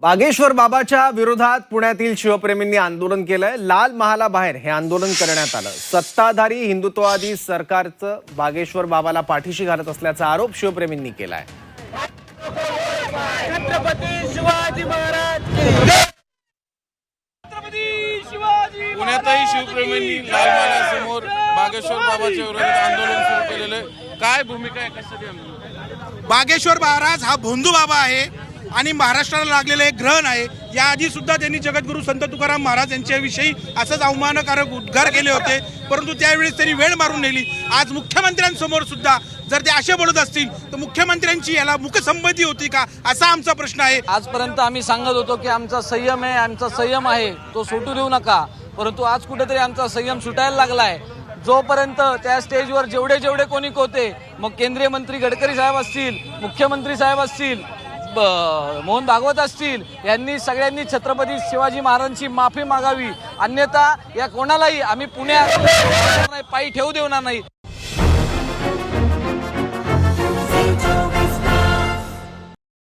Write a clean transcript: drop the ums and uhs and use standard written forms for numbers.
बागेश्वर बाबाच्या विरोधात पुण्यातील शिवप्रेमींनी आंदोलन केलंय। लाल महालाबाहेर हे आंदोलन करण्यात आलं। सत्ताधारी हिंदुत्ववादी सरकारचं बागेश्वर बाबाला पाठीशी घालत असल्याचा आरोप शिवप्रेमींनी केलाय। छत्रपती शिवाजी महाराज की जय। छत्रपती शिवाजी पुण्यातही शिवप्रेमींनी लाल महालासमोर बागेश्वर बाबाच्या विरोधात आंदोलन सुरू केलेले। काय भूमिका आहे, कशासाठी आंदोलन? बागेश्वर महाराज हा भोंदू बाबा आहे आणि महाराष्ट्राला लागलेलं एक ग्रहण आहे। याआधी सुद्धा त्यांनी जगद्गुरू संत तुकाराम महाराज यांच्याविषयी असंच अवमानकारक उद्गार केले होते, परंतु त्यावेळेस त्यांनी वेळ मारून नेली। आज मुख्यमंत्र्यांसमोर सुद्धा जर ते असे बोलत असतील तर मुख्यमंत्र्यांची याला मुखसंमती होती का, असा आमचा प्रश्न आहे। आजपर्यंत आम्ही सांगत होतो की आमचा संयम आहे, आमचा संयम आहे, तो सुटू देऊ नका, परंतु आज कुठेतरी आमचा संयम सुटायला लागलाय। जोपर्यंत त्या स्टेजवर जेवढे कोणी होते, मग केंद्रीय मंत्री गडकरी साहेब असतील, मुख्यमंत्री साहेब असतील, मोहन भागवत असतील, यांनी सगळ्यांनी छत्रपती शिवाजी महाराजांची माफी मागावी, अन्यथा या कोणालाही आम्ही पुण्यात पायी ठेवू देणार नाही।